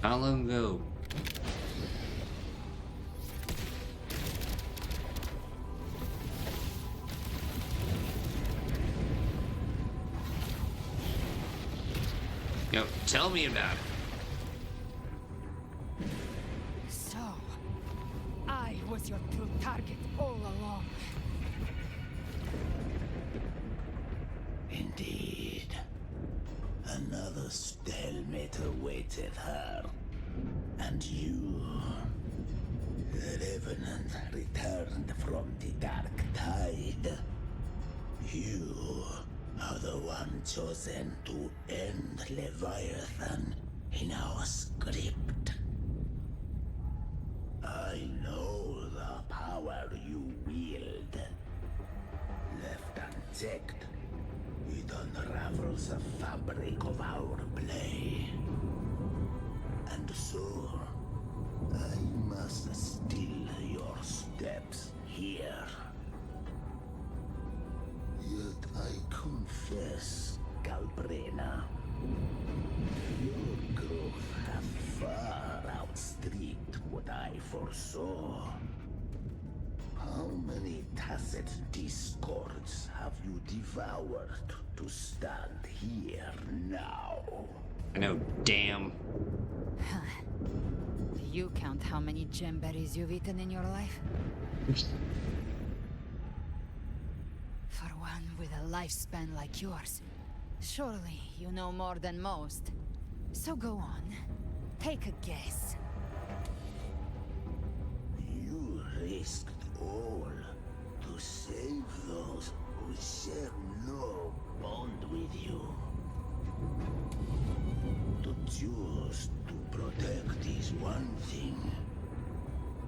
How long ago? Yo, tell me about it. So, I was your true target all along. Indeed. Another stalemate awaited her. And you, the revenant returned from the dark tide. You are the one chosen to end Leviathan in our script. I know the power you wield. Left unchecked, it unravels the fabric of our play. And so, I must still your steps here. Yet I confess, Galbrena, your growth hath far outstripped what I foresaw. How many tacit discords have you devoured to stand here now? I know, damn. Do you count how many gemberries you've eaten in your life? For one with a lifespan like yours, surely you know more than most. So go on, take a guess. You risked all to save those who share no bond with you. To choose to protect is one thing,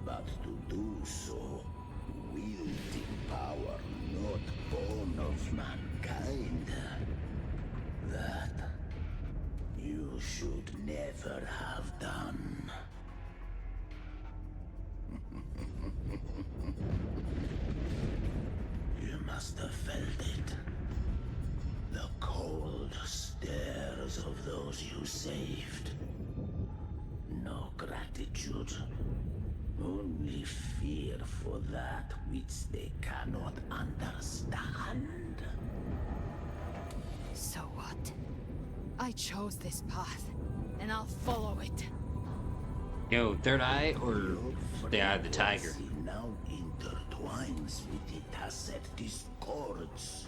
but to do so wielding power not born of mankind, that you should never have done. You must have felt it. The cold stares of those you saved. No gratitude. Only fear for that which they cannot understand. So what? I chose this path, and I'll follow it. Yo, third eye or the eye of the tiger? Now intertwines with the tacit discords.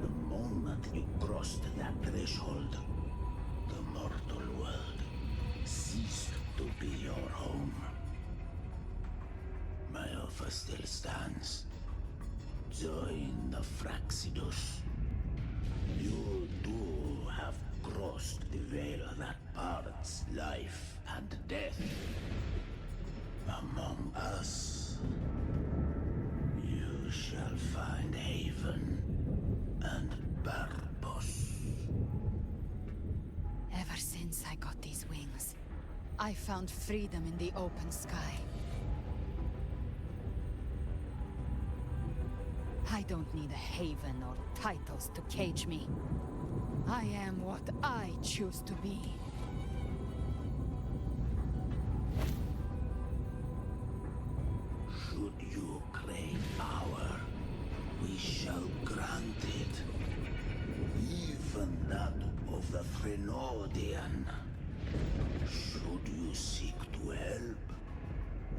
The moment you crossed that threshold, the mortal world ceased to be your home. My offer still stands. Join the Fraxidus. You too have crossed the veil that parts life and death. Among us, you shall find haven and purpose. Ever since I got these wings, I found freedom in the open sky. I don't need a haven or titles to cage me. I am what I choose to be. Should you crave power, we shall grant it. Even that of the Threnodian. Should you seek to help,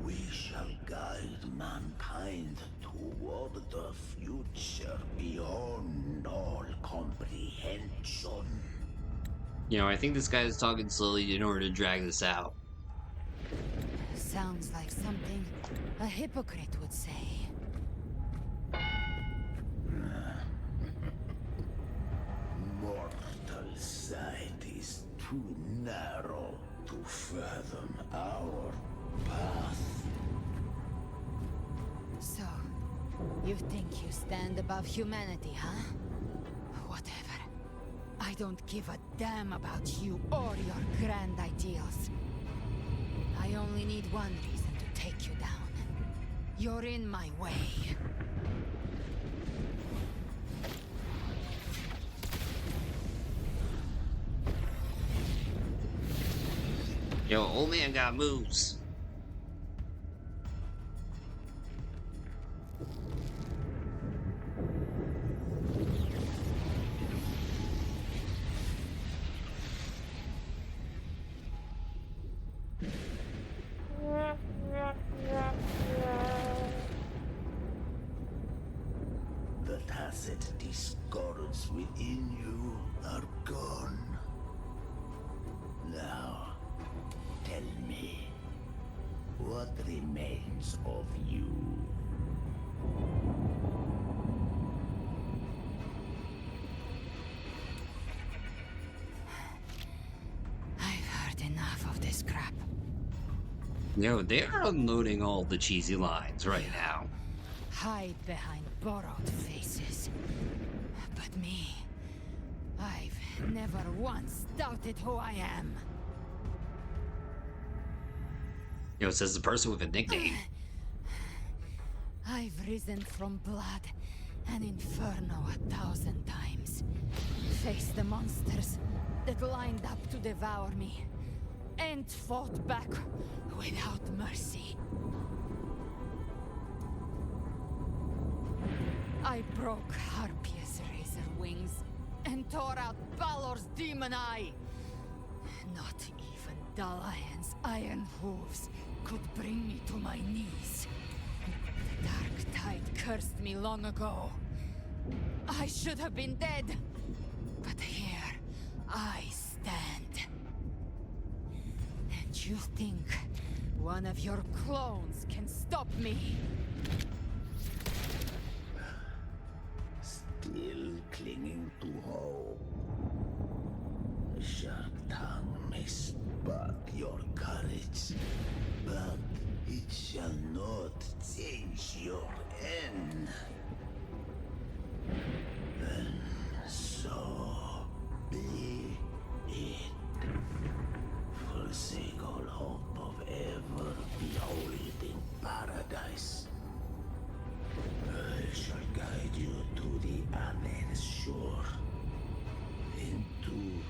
we shall guide mankind toward the future beyond all comprehension. You know, I think this guy is talking slowly in order to drag this out. Sounds like something a hypocrite would say. Mortal sight is too narrow to fathom our path. So, you think you stand above humanity, huh? Whatever. I don't give a damn about you or your grand ideals. I only need one reason to take you down. You're in my way. Yo, old man got moves. The tacit discords within you are gone. Now, tell me, what remains of you? I've heard enough of this crap. Yo, they are unloading all the cheesy lines right now. Hide behind borrowed faces. But me, I've never once doubted who I am. Yo, it says the person with a nickname. I've risen from blood and inferno 1,000 times. Faced the monsters that lined up to devour me, and fought back without mercy. I broke Harpia's razor wings and tore out Balor's demon eye. Not even Dalahan's iron hooves could bring me to my knees. The dark tide cursed me long ago. I should have been dead, but here I stand. And you think one of your clones can stop me? Still clinging to hope. A sharp tongue may spark your courage, but it shall not change your end. And so be it. Forsake all hope of ever beholding paradise. I shall guide you to the other shore, into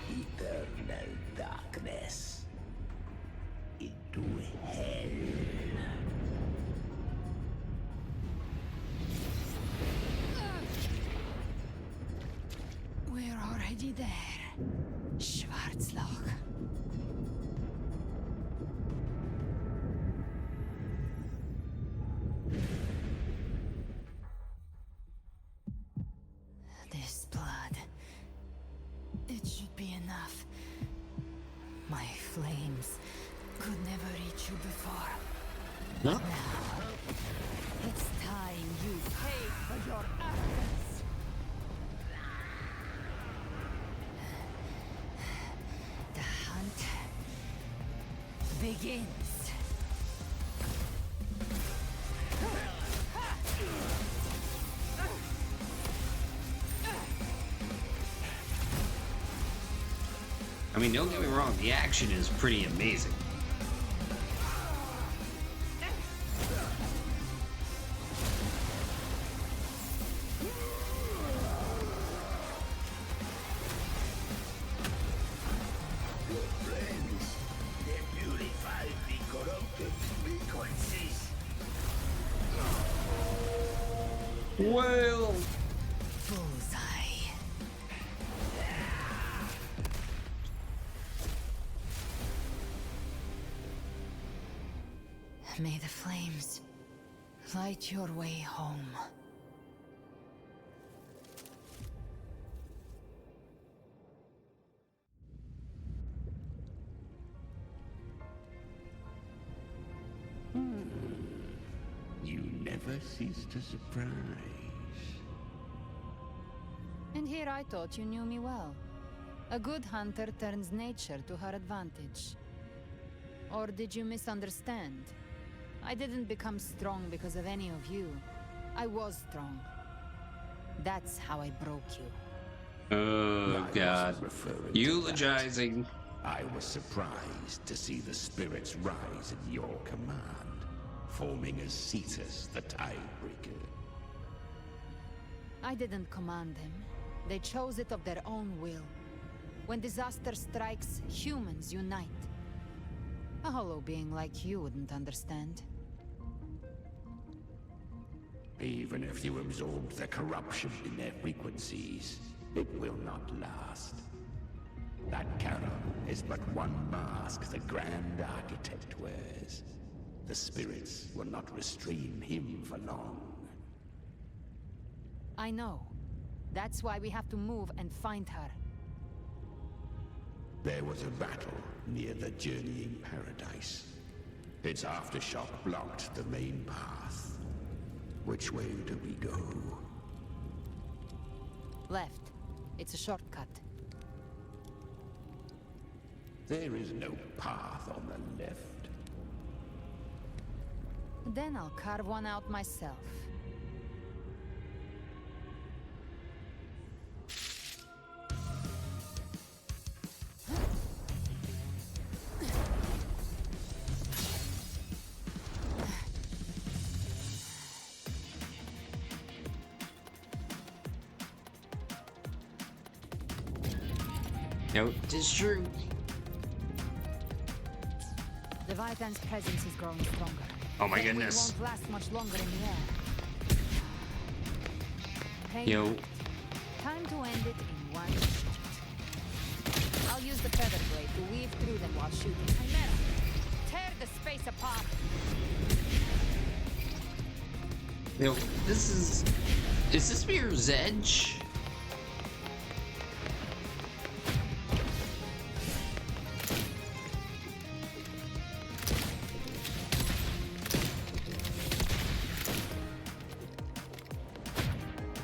eternal darkness, into hell. We're already there, Schwarzloch. This blood, it should be enough. My flames could never reach you before. No? Now, it's time you pay for your actions. The hunt begins. I mean, don't get me wrong, the action is pretty amazing. Your flames, they purify the corrupted frequencies. Well, Bullseye. May the flames light your way home. You never cease to surprise. And here I thought you knew me well. A good hunter turns nature to her advantage. Or did you misunderstand? I didn't become strong because of any of you. I was strong. That's how I broke you. oh I god. wasn't referring to Eulogizing. that. I was surprised to see the spirits rise at your command, forming as Cetus the Tidebreaker. I didn't command them. They chose it of their own will. When disaster strikes, humans unite. A hollow being like you wouldn't understand. Even if you absorb the corruption in their frequencies, it will not last. That Charon is but one mask the Grand Architect wears. The spirits will not restrain him for long. I know. That's why we have to move and find her. There was a battle near the Journeying Paradise. Its aftershock blocked the main path. Which way do we go? Left. It's a shortcut. There is no path on the left. Then I'll carve one out myself. No, it is true. Leviathan's presence is growing stronger. Oh my Then goodness. We won't last much longer in the air. Pain. Yo. Time to end it in one shot. I'll use the feather blade to weave through them while shooting. Chimera, tear the space apart. Yo, this is this Mirror's Edge?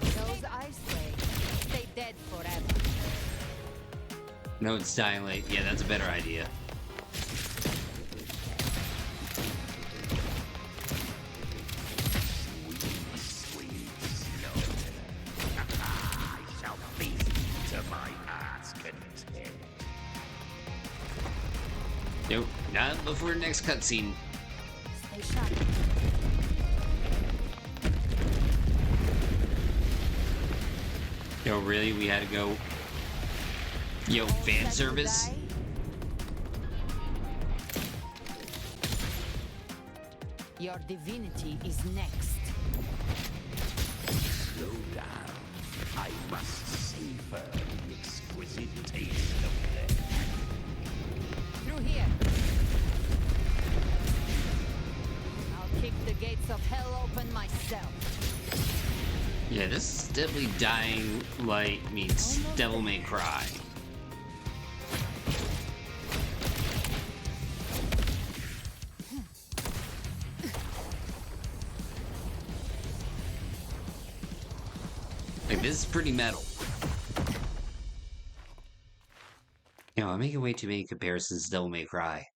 Those ice waves stay dead forever. No, it's dying late. Yeah, that's a better idea. Nope, not before the next cutscene. Stay sharp. Yo, really? We had to go. Yo, All fan set to service? die? Your divinity is next. Slow down. I must savor the exquisite taste of death. Through here. I'll kick the gates of hell open myself. Yeah, this is definitely Dying Light meets Devil May Cry. Like, this is pretty metal. You know, I'm making way too many comparisons to Devil May Cry.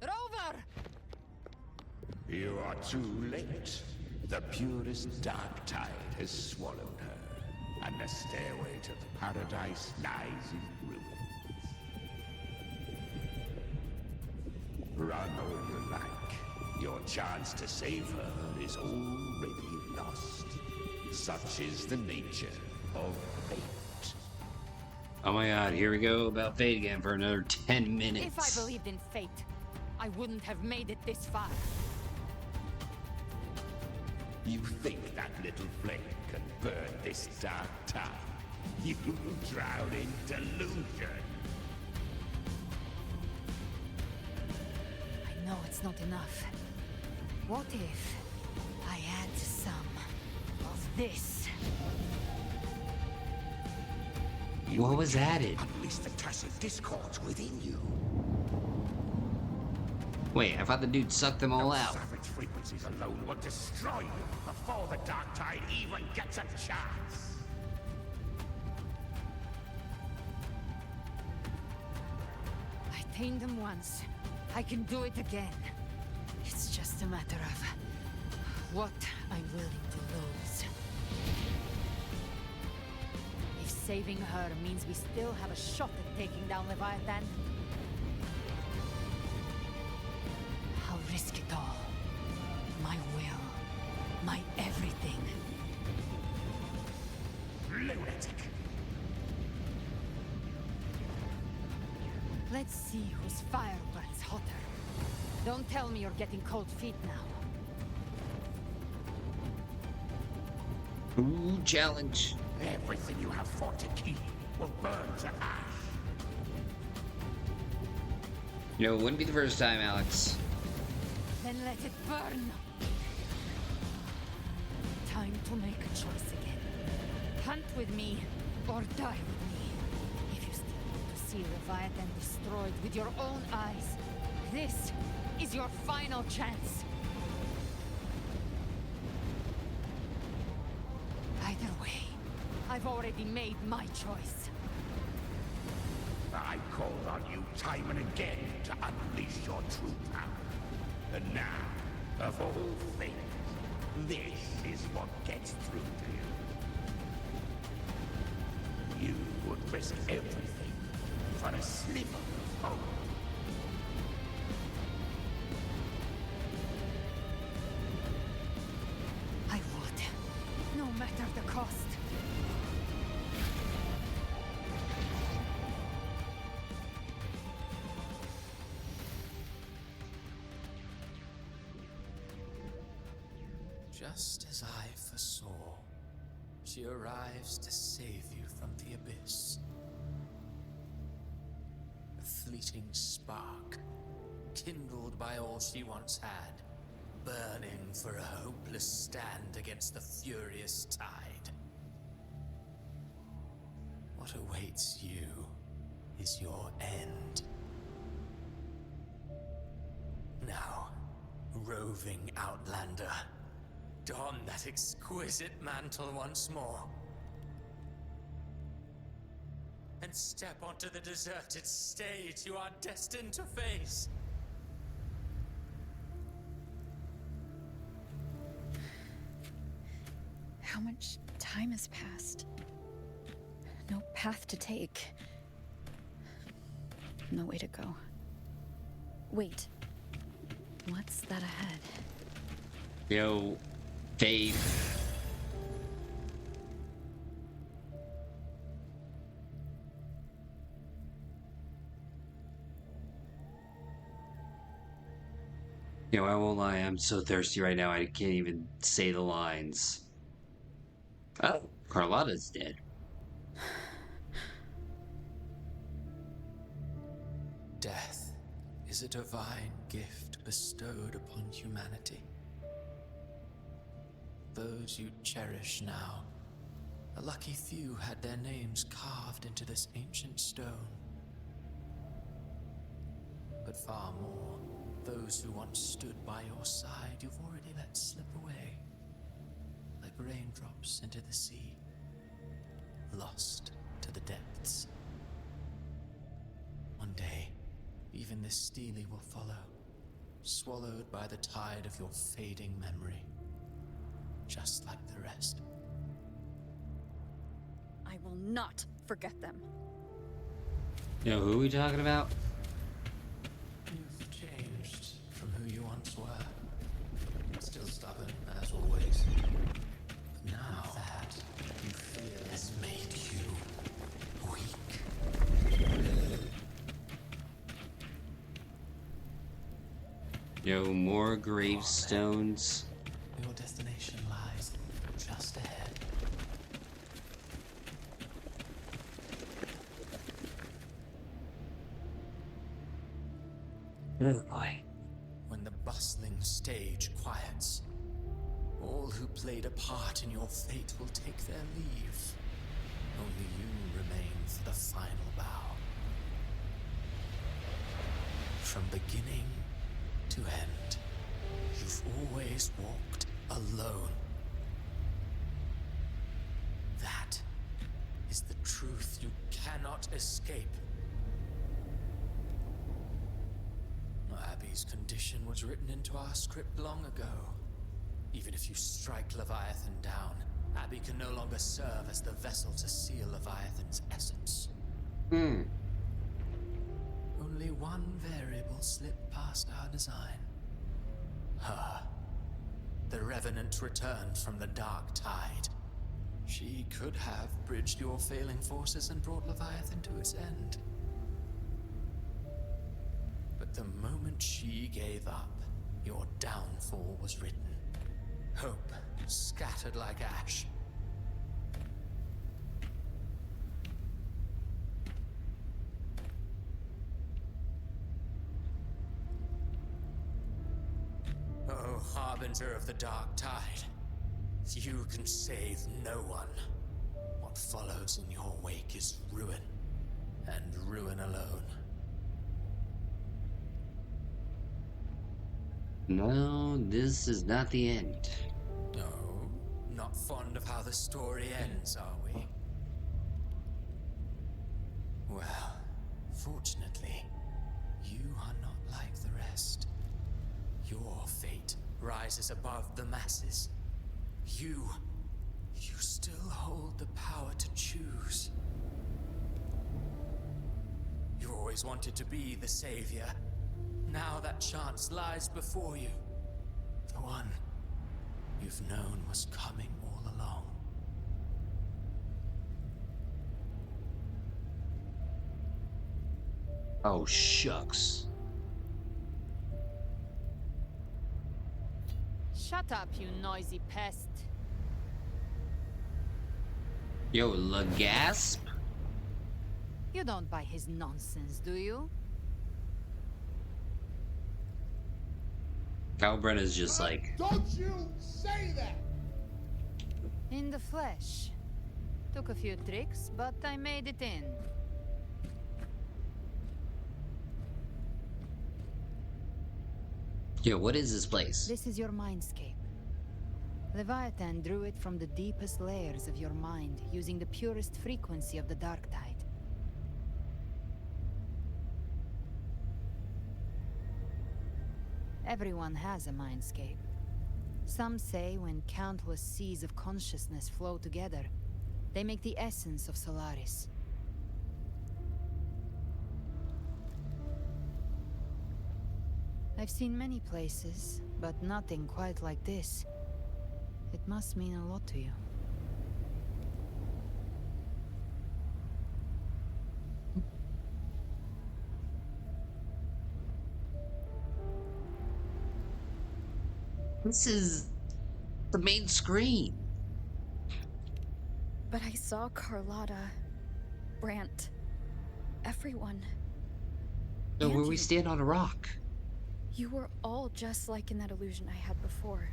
Rover! You are too late. The purest dark tide has swallowed her, and the stairway to the paradise lies in ruins. Run all you like. Your chance to save her is already lost. Such is the nature of fate. Oh my god, here we go about fate again for another 10 minutes. If I believed in fate, I wouldn't have made it this far. You think that little flame can burn this dark tide? You drown in delusion. I know it's not enough. What if I add some of this? What was added? Unleash the tacit discords within you. Wait, I thought the dude sucked them all out. Savage frequencies alone will destroy you before the dark tide even gets a chance. I tamed them once. I can do it again. It's just a matter of what I'm willing to lose. If saving her means we still have a shot at taking down Leviathan, I'll risk it all. My will. My everything. Lunatic. Let's see whose fire burns hotter. Don't tell me you're getting cold feet now. Ooh, challenge. Everything you have fought to keep will burn to ash. You know, it wouldn't be the first time, Alex. Then let it burn. Time to make a choice again. Hunt with me, or die with me. If you still want to see Leviathan destroyed with your own eyes, this is your final chance. Either way, I've already made my choice. I called on you time and again to unleash your true power. And now, of all things, this is what gets through to you. You would risk everything for a sliver of hope. I would, no matter the cost. Just as I foresaw, she arrives to save you from the abyss. A fleeting spark, kindled by all she once had, burning for a hopeless stand against the furious tide. What awaits you is your end. Now, roving outlander, don that exquisite mantle once more. And step onto the deserted stage you are destined to face. How much time has passed? No path to take. No way to go. Wait. What's that ahead? Yo, Dave. You know, I won't lie, I'm so thirsty right now I can't even say the lines. Oh, Carlotta's dead. Death is a divine gift bestowed upon humanity. Those you cherish now, a lucky few had their names carved into this ancient stone. But far more, those who once stood by your side you've already let slip away, like raindrops into the sea, lost to the depths. One day, even this Steely will follow, swallowed by the tide of your fading memory, just like the rest. I will not forget them. You know, who are we talking about? You've changed from who you once were. Still stubborn, as always. But now that you feel has made you weak. Yo, more gravestones. Your destination lies just ahead. Oh boy. When the bustling stage quiets, all who played a part in your fate will take their leave. Only you remain for the final bow. From beginning to end, you've always walked alone. That is the truth you cannot escape. Abby's condition was written into our script long ago. Even if you strike Leviathan down, Abby can no longer serve as the vessel to seal Leviathan's essence. Only one variable slipped past our design. Her. The Revenant returned from the dark tide. She could have bridged your failing forces and brought Leviathan to its end. The moment she gave up, your downfall was written. Hope scattered like ash. Oh, harbinger of the dark tide. You can save no one. What follows in your wake is ruin, and ruin alone. No, this is not the end. No, not fond of how the story ends, are we? Well, fortunately, you are not like the rest. Your fate rises above the masses. You still hold the power to choose. You always wanted to be the savior. Now that chance lies before you. The one you've known was coming all along. Oh, shucks. Shut up, you noisy pest. Yo, Lagasp? You don't buy his nonsense, do you? Calbren is just like, Don't you say that! In the flesh. Took a few tricks, but I made it in. yo, what is this place? This is your mindscape. Leviathan drew it from the deepest layers of your mind, using the purest frequency of the dark tide. Everyone has a mindscape. Some say when countless seas of consciousness flow together, they make the essence of Solaris. I've seen many places, but nothing quite like this. It must mean a lot to you. This is the main screen. But I saw Carlotta, Brant, everyone. No, And where we you. stand on a rock. You were all just like in that illusion I had before.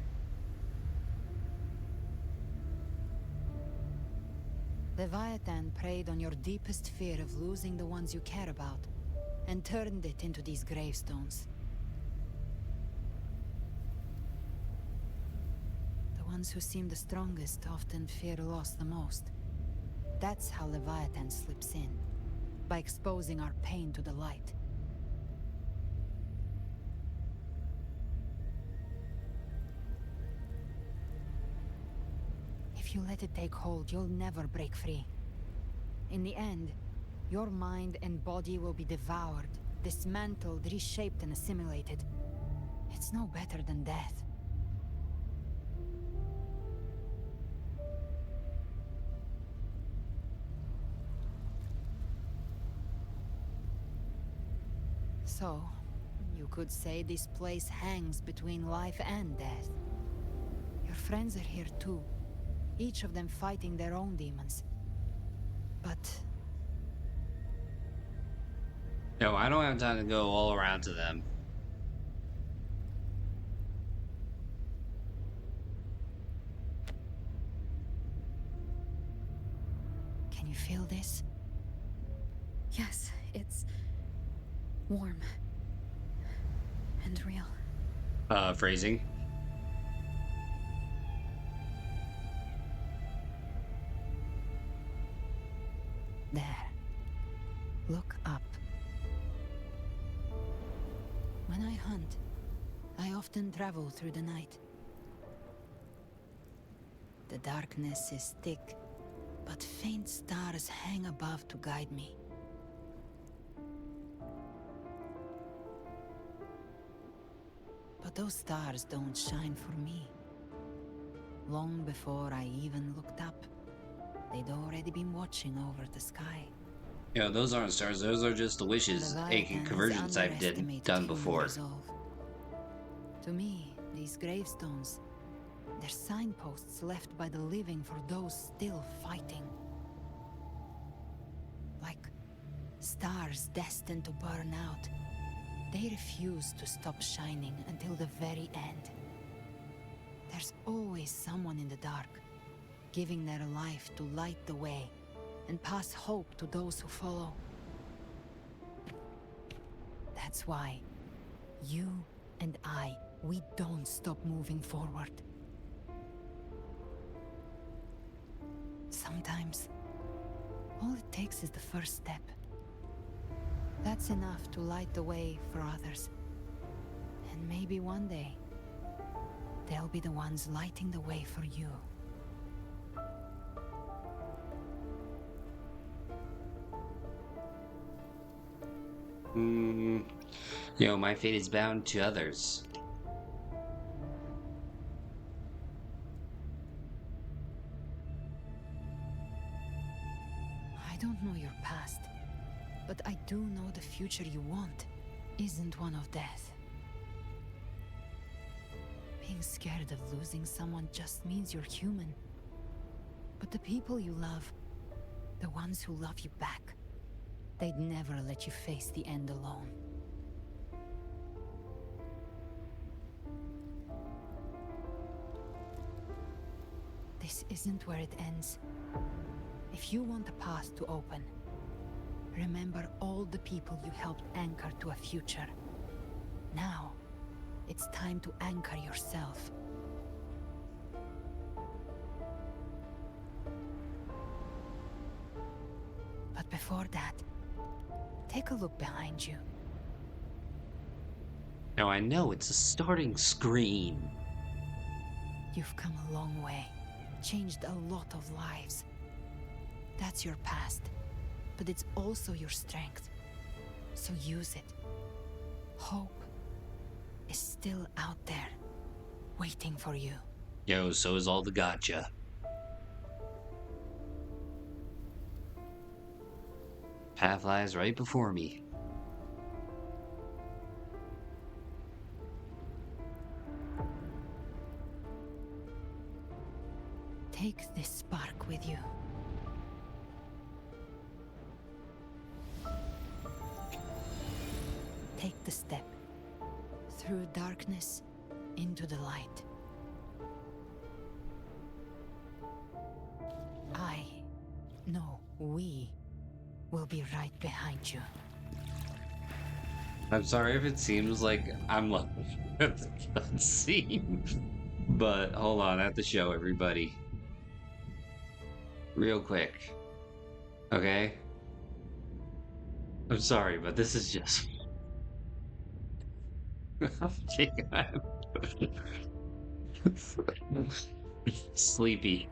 Leviathan preyed on your deepest fear of losing the ones you care about, and turned it into these gravestones. The ones who seem the strongest often fear loss the most. That's how Leviathan slips in, by exposing our pain to the light. If you let it take hold, you'll never break free. In the end, your mind and body will be devoured, dismantled, reshaped, and assimilated. It's no better than death. So, you could say this place hangs between life and death. Your friends are here too, each of them fighting their own demons. But No, I don't have time to go all around to them. can you feel this? Yes, it's warm and real. Phrasing. There. Look up. When I hunt, I often travel through the night. The darkness is thick, but faint stars hang above to guide me. But those stars don't shine for me. Long before I even looked up, they'd already been watching over the sky. You know, those aren't stars. Those are just the wishes, aka Leviathan has conversions underestimated done human before. resolve. To me, these gravestones, they're signposts left by the living for those still fighting. Like stars destined to burn out. They refuse to stop shining until the very end. There's always someone in the dark, giving their life to light the way and pass hope to those who follow. That's why you and I, we don't stop moving forward. Sometimes, all it takes is the first step. That's enough to light the way for others. And maybe one day, they'll be the ones lighting the way for you. You know, my fate is bound to others. I don't know your past, but I do know the future you want isn't one of death. Being scared of losing someone just means you're human. But the people you love, the ones who love you back, they'd never let you face the end alone. This isn't where it ends. If you want a path to open, remember all the people you helped anchor to a future. Now, it's time to anchor yourself. But before that, take a look behind you. Now I know it's a starting screen. You've come a long way, changed a lot of lives. That's your past, but it's also your strength. So use it. Hope is still out there, waiting for you. Yo, so is all the gotcha. Path lies right before me. Take this spark with you. Take the step. Through darkness, into the light. We will be right behind you. I'm sorry if it seems like I'm looking at the cutscene, but hold on, I have to show everybody. Real quick. Okay? I'm sorry, but this is just... I'm sleepy.